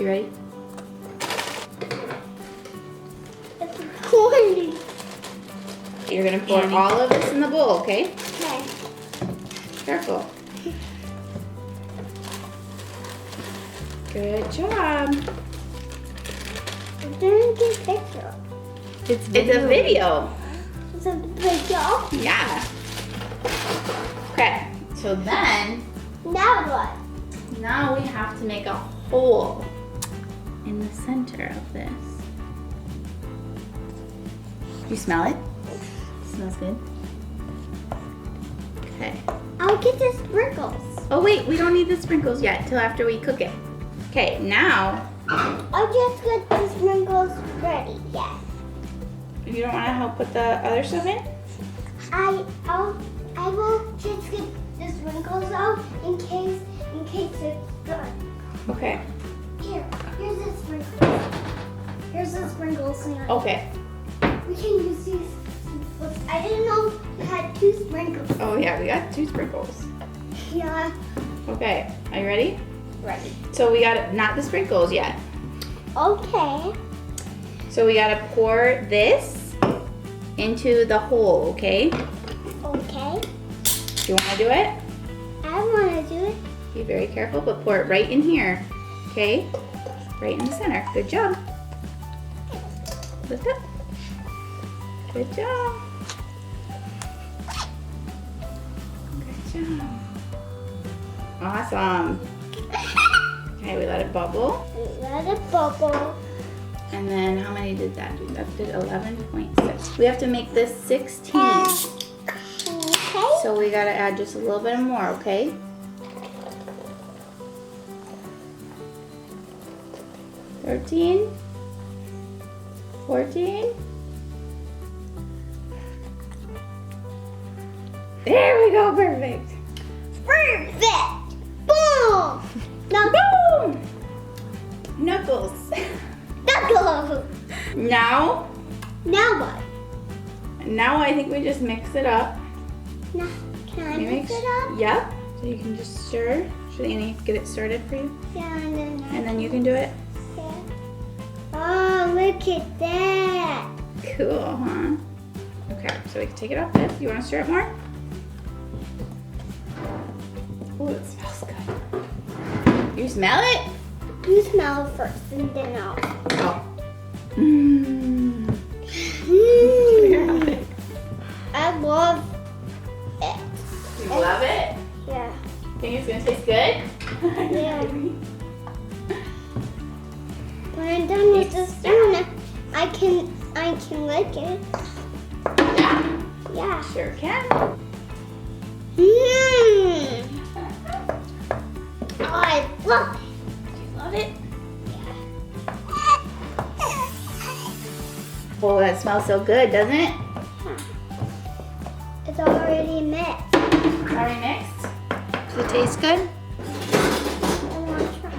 You ready? It's corny. You're gonna pour all of this in the bowl, okay? Okay. Careful. Good job. It's a good picture. It's a video. It's a video. Yeah. Okay, so then, Now what? now we have to make a hole in the center of this. You smell it? Smells good. Okay. I'll get the sprinkles. Oh wait, we don't need the sprinkles yet till after we cook it. Okay, now, I'll just get the sprinkles ready. Yeah. you don't want to help put the other stuff in? I will just get the sprinkles out in case it's done. Okay. Here's the sprinkles. Here's the sprinkles. Okay. We can use these. I didn't know we had 2 sprinkles. Oh yeah, we got 2 sprinkles. Yeah. Okay, are you ready? Ready. So we got not the sprinkles yet. Okay. So we gotta pour this into the hole, okay? Okay. Do you wanna do it? I want to do it. Be very careful, but pour it right in here, okay? Right in the center. Good job. Lift up. Good job. Good job. Awesome. Okay, we let it bubble. Let it bubble. And then how many did that do? That did 11.6. We have to make this 16. Okay. So we gotta add just a little bit more, okay? $13, $14. There we go, perfect. Perfect. Boom. Now Boom! Knuckles. knuckles. Now Now what? I think we just mix it up. Now, can I You mix it up? Yep. So you can just stir. Should Annie get it started for you? Yeah, and And then you can do it. yeah. Oh, look at that. Cool, huh? Okay, so we can take it off this. You want to stir it more? Oh, it smells good. You smell it? You smell it first, and then I'll. Oh. Mmm. Mm. I love it. You love it? Yeah. Think it's gonna taste good? Yeah. When I'm done with the spoon, I can lick it. Yeah, Yeah. sure can. Mmm. Oh, I love it. Do you love it? Oh, that smells so good, doesn't it? It's already mixed. Already mixed? Does it taste good? I want to try.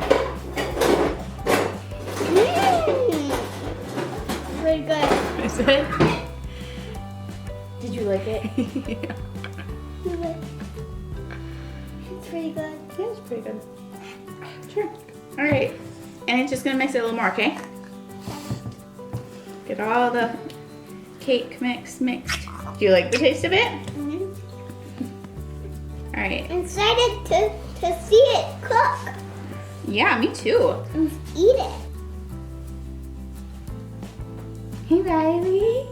Mmm. Pretty good. Is it? Did you like it? It's pretty good. Yeah, it's pretty good. Sure. All right. And it's just gonna mix it a little more, okay? Get all the cake mixed. Do you like the taste of it? Mm-hmm. All right. I'm excited to see it cook Yeah, me too. and eat it. Hey, Riley.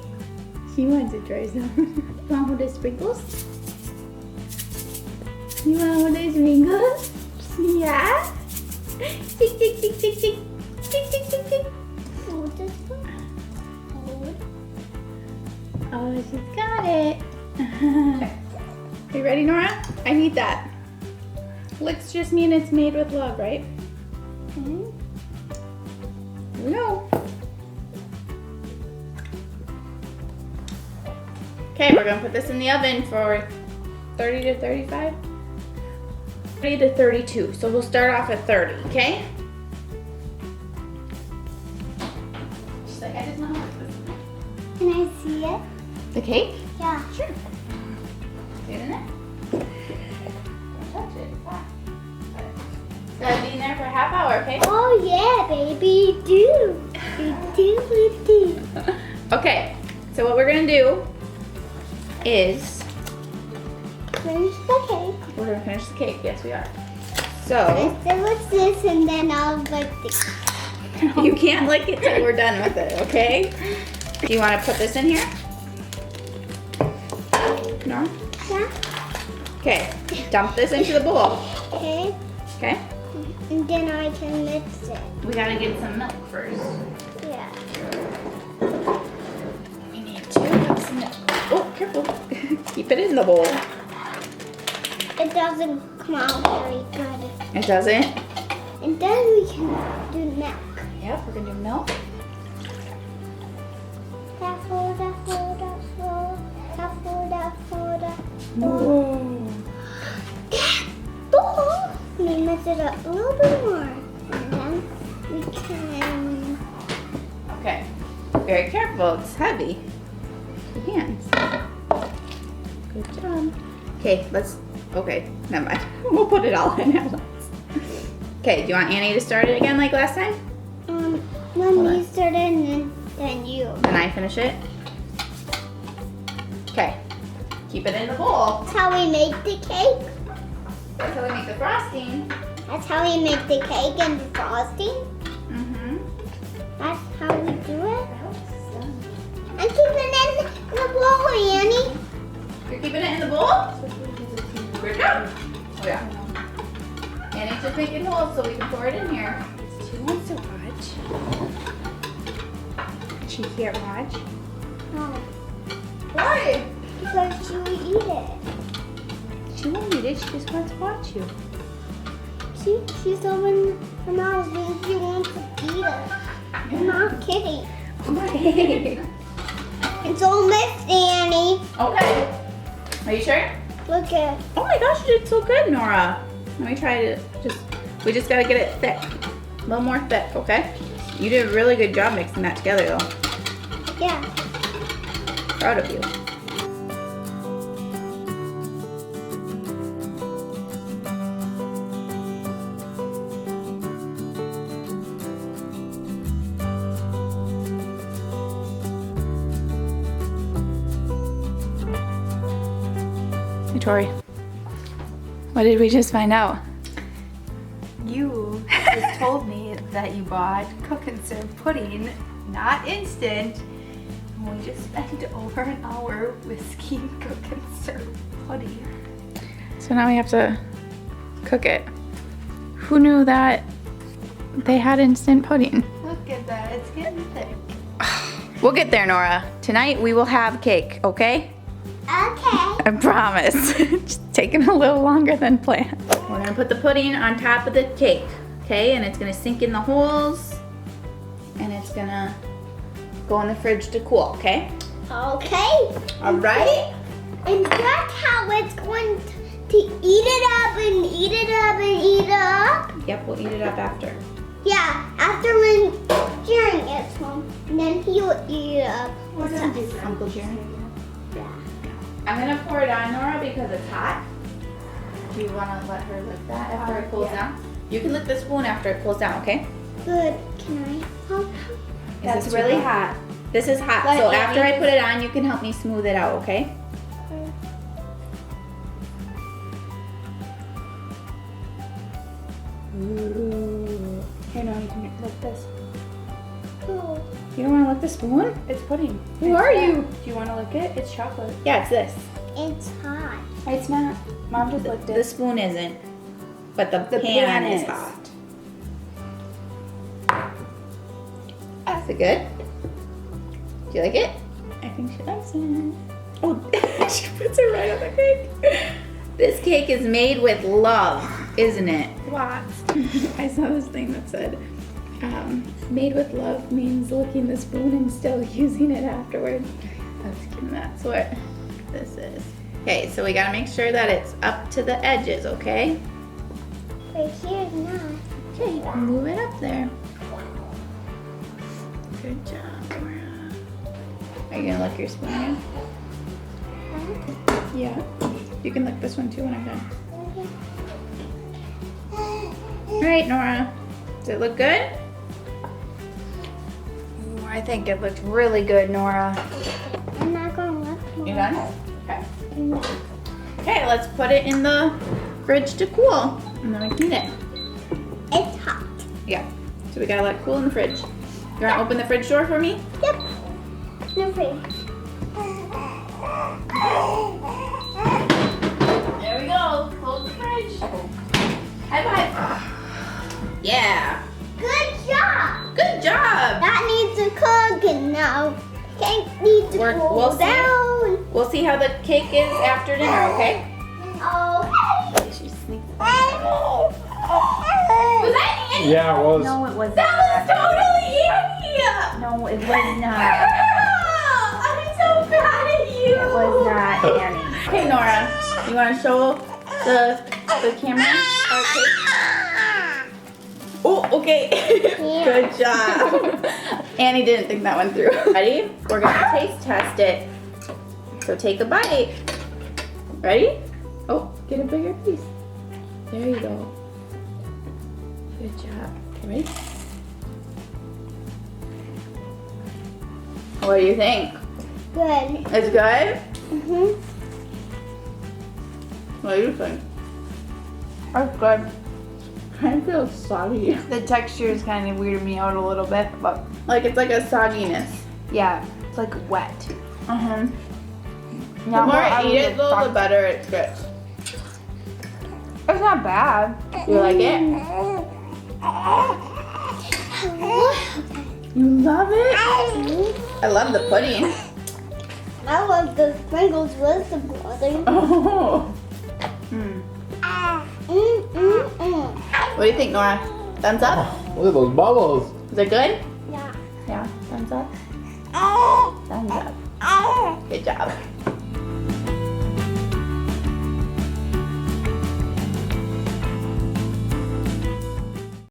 She wants to try some. You want one of the sprinkles? You want one of those sprinkles? Yeah? Tick, tick, tick, tick, tick. Tick, tick, tick, tick. Hold this one. Hold. Oh, she's got it. You ready, Nora? I need that. Licks just mean it's made with love, right? Mm-hmm. Here we go. Okay, we're gonna put this in the oven for 30 to 35? 30 to 32. So we'll start off at 30, okay? She's like, I just want to put this in there. Can I see it? The cake? Yeah. Sure. Get in there. Don't touch it. It's hot. Gotta be in there for a half hour, okay? Oh yeah, baby, do. Do. Okay, so what we're gonna do is Finish the cake. we're gonna finish the cake. Yes, we are. I So still with this and then I'll lick this. you can't lick it till we're done with it, okay? Do you want to put this in here? No? Yeah. Okay, dump this into the bowl. Okay. Okay? And then I can mix it. We gotta get some milk first. Yeah. We need 2 cups of milk. Oh, careful. Keep it in the bowl. It doesn't come out very good. It doesn't? And then we can do milk. Yep, we're gonna do milk. Whoa. Let me mix it up a little bit more. And then we can... Okay. Very careful. It's heavy. Your hands. Good job. Okay, okay, never mind. We'll put it all in at once. Okay, do you want Annie to start it again like last time? Let Hold me on. start it and then you. Then I finish it? Okay. Keep it in the bowl. That's how we make the cake. That's how we make the frosting. That's how we make the cake and the frosting. Mm-hmm. That's how we do it. And keep it in the bowl, Annie. You're keeping it in the bowl? Good job. Oh yeah. Annie's just making holes so we can pour it in here. She wants to watch. She can't watch. No, Why? because she will eat it. She won't eat it. She just wants to watch you. She's open her mouth and she wants to eat it. I'm not kidding. Okay. It's all mixed, Annie. Okay. Are you sure? Look at it. Oh my gosh, you did so good, Nora. Let me try to we just gotta get it thick. A little more thick, okay? You did a really good job mixing that together though. Yeah. Proud of you. Hey, Tori. What did we just find out? You just told me that you bought cook and serve pudding, not instant. And we just spent over an hour whisking cook and serve pudding. So now we have to cook it. Who knew that they had instant pudding? Look at that, it's getting thick. We'll get there, Nora. Tonight we will have cake, okay? Okay. I promise. It's taking a little longer than planned. We're gonna put the pudding on top of the cake, okay? And it's gonna sink in the holes and it's gonna go in the fridge to cool, okay? Okay. All right? And that's how it's going to eat it up and eat it up and eat it up. Yep, we'll eat it up after. Yeah, after when Jerry gets home, and then he will eat it up. What's that? Uncle Jerry. Yeah. I'm gonna pour it on, Nora, because it's hot. Do you wanna let her lick that after it cools down? You can lick the spoon after it cools down, okay? Good. Can I help? Is That's this too really hot. This is hot, Let so Annie after I just- put it on, you can help me smooth it out, okay? Ooh. Here, no, you can lick this. Oh. You don't wanna lick the spoon? It's pudding. Who are you? Do you want to lick it? It's chocolate. Yeah, it's this. It's hot. It's not. Mom just licked The it. spoon isn't, but the pan pan is is. hot. Is it good? Do you like it? I think she likes it. Oh, she puts it right on the cake. This cake is made with love, isn't it? Lots. I saw this thing that said, made with love means licking the spoon and still using it afterwards. And that's what this is. Okay, so we gotta make sure that it's up to the edges, okay? Right here's not. Okay, move it up there. Good job, Nora. Are you gonna lick your spoon again? Yeah. You can lick this one too when I'm done. All right, Nora. Does it look good? Ooh, I think it looks really good, Nora. I'm not gonna let You done? Okay. No. Okay, let's put it in the fridge to cool, and then we can eat it. It's hot. Yeah. So we gotta let it cool in the fridge. You wanna open the fridge door for me? Yep. No free. There we go. Close the fridge. High five. Yeah. Good job. Good job. That needs to cook and now cake needs to cool We'll see. down. We'll see how the cake is after dinner, okay? Okay. She sneaks. Was that Annie? Yeah, it was. No, it was That was not. totally Annie! No, it was not. Girl, I'm so proud of you. It was not Annie. Okay, Nora, you want to show the camera our cake? Oh, okay. Good job. Annie didn't think that one through. Ready? We're gonna taste test it. So take a bite. Ready? Oh, get a bigger piece. There you go. Good job. Okay, ready? What do you think? Good. It's good? Mhm. What do you think? That's good. I feel soggy. The texture is kind of weirding me out a little bit, but Like it's like a sogginess. yeah, it's like wet. Uh-huh. The Now, more I I eat it though, the thought- better it gets. It's not bad. You like it? You love it? I love the pudding. I love the sprinkles with the pudding. Oh. Mm. What do you think, Nora? Thumbs up? Look at those bubbles. Is it good? Yeah. Yeah. Thumbs up? Thumbs up. Good job.